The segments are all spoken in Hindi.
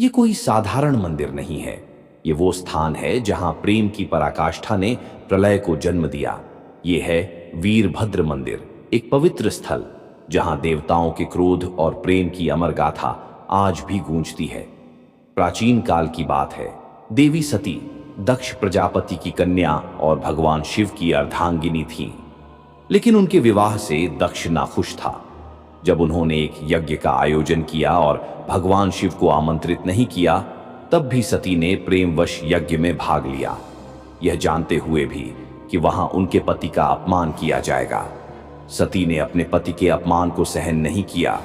ये कोई साधारण मंदिर नहीं है। ये वो स्थान है जहां प्रेम की पराकाष्ठा ने प्रलय को जन्म दिया। ये है वीरभद्र मंदिर, एक पवित्र स्थल जहां देवताओं के क्रोध और प्रेम की अमर गाथा आज भी गूंजती है। प्राचीन काल की बात है। देवी सती दक्ष प्रजापति की कन्या और भगवान शिव की अर्धांगिनी थीं। लेकिन उनके विवाह से दक्ष नाखुश था। जब उन्होंने एक यज्ञ का आयोजन किया और भगवान शिव को आमंत्रित नहीं किया, तब भी सती ने प्रेमवश यज्ञ में भाग लिया, यह जानते हुए भी कि वहां उनके पति का अपमान किया जाएगा। सती ने अपने पति के अपमान को सहन नहीं किया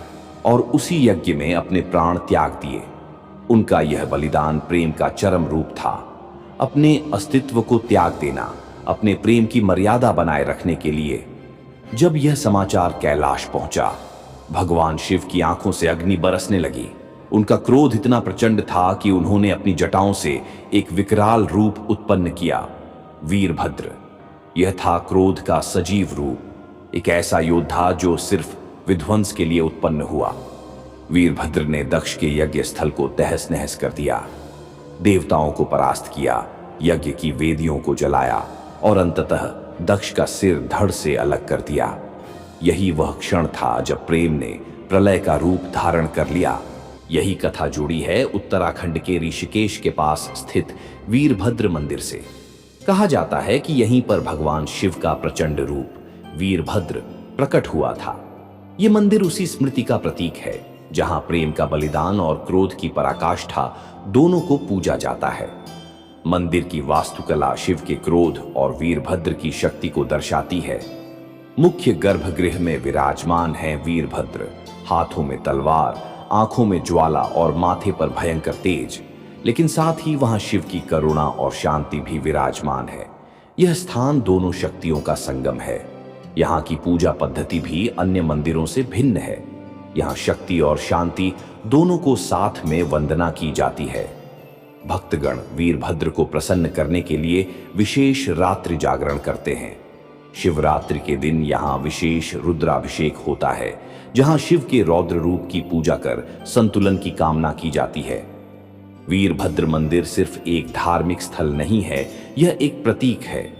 और उसी यज्ञ में अपने प्राण त्याग दिए। उनका यह बलिदान प्रेम का चरम रूप था। अपने अस्तित्व को त्याग देना, अपने प्रेम की मर्यादा बनाए रखने के लिए। जब यह समाचार कैलाश पहुंचा, भगवान शिव की आंखों से अग्नि बरसने लगी। उनका क्रोध इतना प्रचंड था कि उन्होंने अपनी जटाओं से एक विकराल रूप उत्पन्न किया, वीरभद्र। यह था क्रोध का सजीव रूप, एक ऐसा योद्धा जो सिर्फ विध्वंस के लिए उत्पन्न हुआ। वीरभद्र ने दक्ष के यज्ञ स्थल को तहस नहस कर दिया, देवताओं को परास्त किया, यज्ञ की वेदियों को जलाया और अंततः दक्ष का सिर धड़ से अलग कर दिया। यही वह क्षण था जब प्रेम ने प्रलय का रूप धारण कर लिया। यही कथा जुड़ी है उत्तराखंड के ऋषिकेश के पास स्थित वीरभद्र मंदिर से। कहा जाता है कि यहीं पर भगवान शिव का प्रचंड रूप वीरभद्र प्रकट हुआ था। यह मंदिर उसी स्मृति का प्रतीक है जहां प्रेम का बलिदान और क्रोध की पराकाष्ठा दोनों को पूजा जाता है। मंदिर की वास्तुकला शिव के क्रोध और वीरभद्र की शक्ति को दर्शाती है। मुख्य गर्भगृह में विराजमान है वीरभद्र, हाथों में तलवार, आंखों में ज्वाला और माथे पर भयंकर तेज। लेकिन साथ ही वहां शिव की करुणा और शांति भी विराजमान है। यह स्थान दोनों शक्तियों का संगम है। यहाँ की पूजा पद्धति भी अन्य मंदिरों से भिन्न है। यहाँ शक्ति और शांति दोनों को साथ में वंदना की जाती है। भक्तगण वीरभद्र को प्रसन्न करने के लिए विशेष रात्रि जागरण करते हैं। शिवरात्रि के दिन यहाँ विशेष रुद्राभिषेक होता है, जहाँ शिव के रौद्र रूप की पूजा कर संतुलन की कामना की जाती है। वीरभद्र मंदिर सिर्फ एक धार्मिक स्थल नहीं है, यह एक प्रतीक है।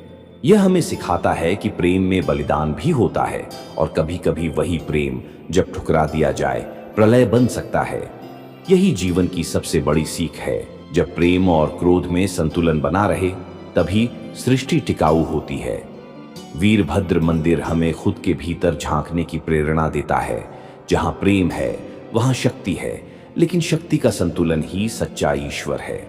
यह हमें सिखाता है कि प्रेम में बलिदान भी होता है और कभी कभी वही प्रेम जब ठुकरा दिया जाए प्रलय बन सकता है। यही जीवन की सबसे बड़ी सीख है। जब प्रेम और क्रोध में संतुलन बना रहे, तभी सृष्टि टिकाऊ होती है। वीरभद्र मंदिर हमें खुद के भीतर झांकने की प्रेरणा देता है। जहां प्रेम है वहां शक्ति है, लेकिन शक्ति का संतुलन ही सच्चा ईश्वर है।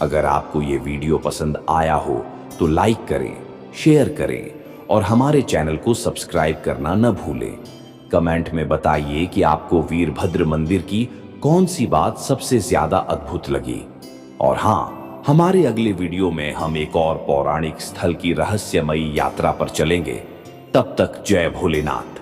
अगर आपको ये वीडियो पसंद आया हो तो लाइक करें, शेयर करें और हमारे चैनल को सब्सक्राइब करना न भूलें। कमेंट में बताइए कि आपको वीरभद्र मंदिर की कौन सी बात सबसे ज्यादा अद्भुत लगी। और हाँ, हमारे अगले वीडियो में हम एक और पौराणिक स्थल की रहस्यमयी यात्रा पर चलेंगे। तब तक जय भोलेनाथ।